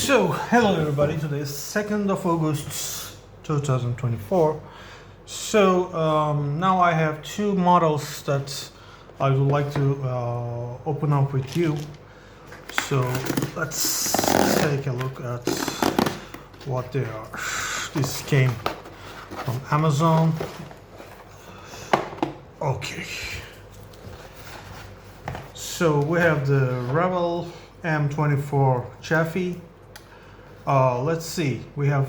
So, hello everybody, today is 2nd of August 2024. Now I have two models that I would like to open up with you. So let's take a look at what they are. This came from Amazon. Okay. So we have the Revell M24 Chafee. Let's see, we have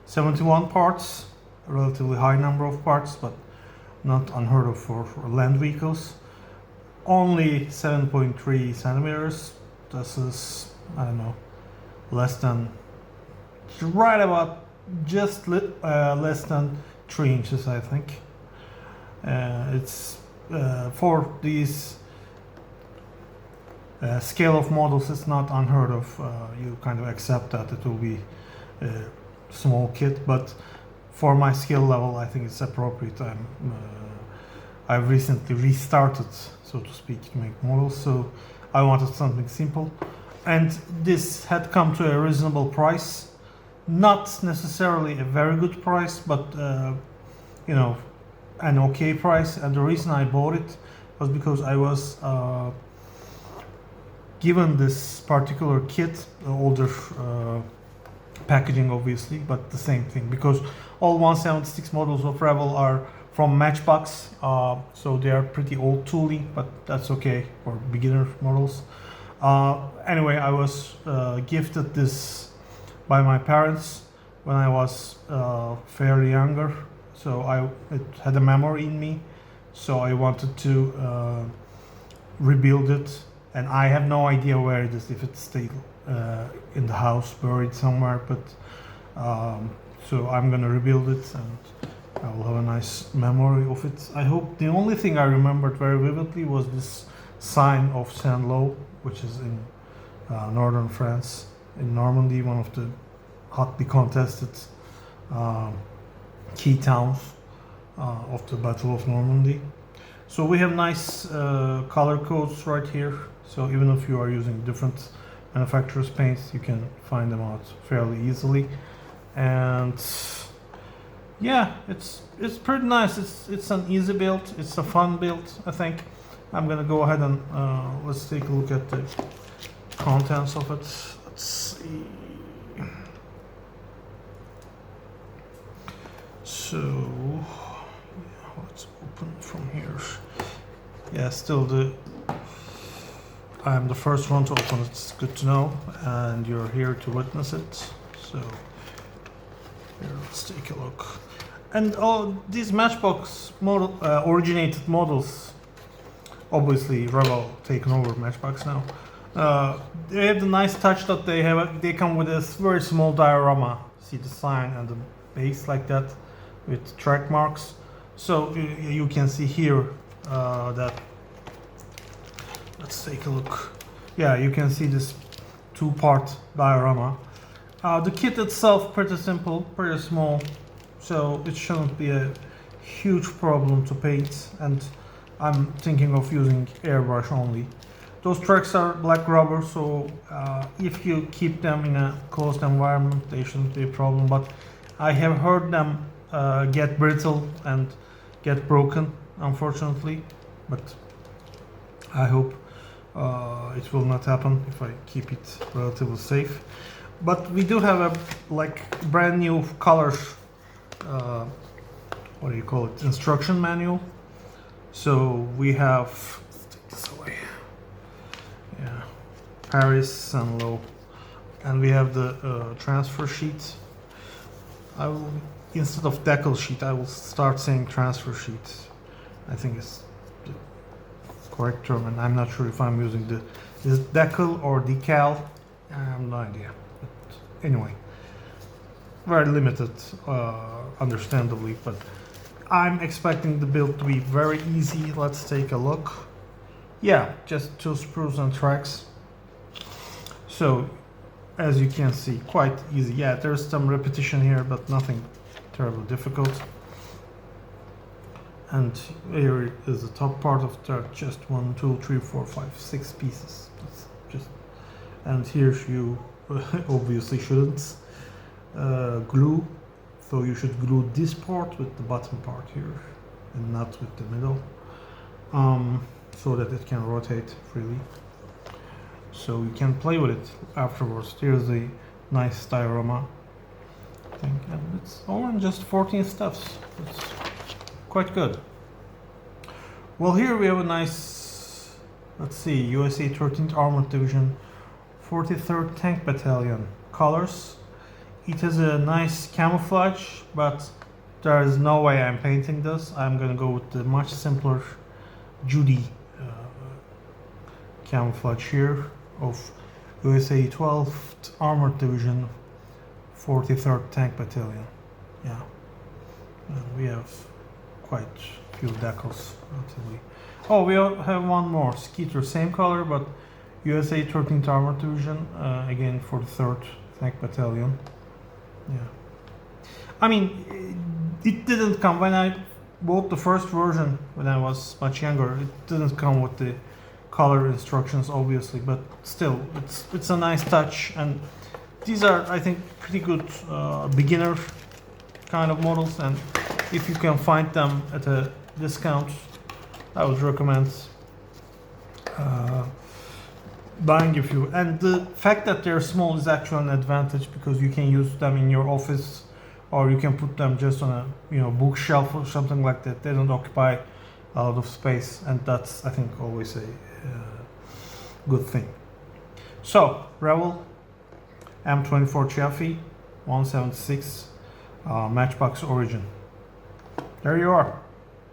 71 parts, a relatively high number of parts, but not unheard of for land vehicles. Only 7.3 centimeters. This is, I don't know, less than, right about just less than 3 inches, I think. It's for these scale of models, it's not unheard of. You kind of accept that it will be a small kit, but for my skill level, I think it's appropriate. I've recently restarted, so to speak, to make models, so I wanted something simple. And this had come to a reasonable price, not necessarily a very good price, but you know, an okay price. And the reason I bought it was because I was given this particular kit, older packaging obviously, but the same thing, because all 176 models of Revell are from Matchbox, so they are pretty old tooling, but that's okay for beginner models. Anyway, I was gifted this by my parents when I was fairly younger, so it had a memory in me, so I wanted to rebuild it. And I have no idea where it is, if it's still in the house, buried somewhere, but so I'm gonna rebuild it and I will have a nice memory of it. I hope. The only thing I remembered very vividly was this sign of Saint-Lô, which is in northern France, in Normandy, one of the hotly contested key towns of the Battle of Normandy. So we have nice color codes right here. So even if you are using different manufacturers' paints, you can find them out fairly easily. And yeah, it's pretty nice. It's an easy build. It's a fun build, I think. I'm gonna go ahead and let's take a look at the contents of it. Let's see. So yeah, let's open from here. Yeah, still I'm the first one to open it. It's good to know, and you're here to witness it. So here, let's take a look. And all these Matchbox model originated models, obviously Revell taken over Matchbox now. They have the nice touch that they come with this very small diorama. See the sign and the base like that with track marks. So you can see here that. Let's take a look. Yeah, you can see this two-part diorama. The kit itself pretty simple, pretty small, so it shouldn't be a huge problem to paint, and I'm thinking of using airbrush only. Those tracks are black rubber, so if you keep them in a closed environment, they shouldn't be a problem, but I have heard them get brittle and get broken, unfortunately, but I hope it will not happen if I keep it relatively safe. But we do have a brand new colors, what do you call it, instruction manual. So we have, let's take this away. Yeah, Paris, Saint-Lô, and we have the transfer sheet. I will, instead of decal sheet, I will start saying transfer sheet. I think it's correct term, and I'm not sure if I'm using is it decal or decal. I have no idea. But anyway, very limited, understandably. But I'm expecting the build to be very easy. Let's take a look. Yeah, just 2 sprues and tracks. So as you can see, quite easy. Yeah, there's some repetition here, but nothing terribly difficult. And here is the top part of the just 1, 2, 3, 4, 5, 6 pieces. That's just, and here you obviously shouldn't glue. So you should glue this part with the bottom part here and not with the middle, so that it can rotate freely. So you can play with it afterwards. Here's the nice diorama thing, and it's only just 14 steps. It's quite good. Well, here we have a nice, let's see, USA 13th Armored Division, 43rd Tank Battalion colors. It has a nice camouflage, but there is no way I'm painting this. I'm gonna go with the much simpler Judy camouflage here of USA 12th Armored Division, 43rd Tank Battalion. Yeah, and we have quite a few decals relatively. Oh, we have one more Skeeter, same color, but USA 13th Armored Division, again 43rd Tank Battalion. Yeah, I mean, it didn't come when I bought the first version when I was much younger. It didn't come with the color instructions, obviously, but still, it's a nice touch, and these are, I think, pretty good beginner kind of models, and if you can find them at a discount, I would recommend buying a few. And the fact that they're small is actually an advantage, because you can use them in your office, or you can put them just on a bookshelf or something like that. They don't occupy a lot of space, and that's, I think, always a good thing. So Revell M24 Chafee 176 Matchbox Origin. There you are.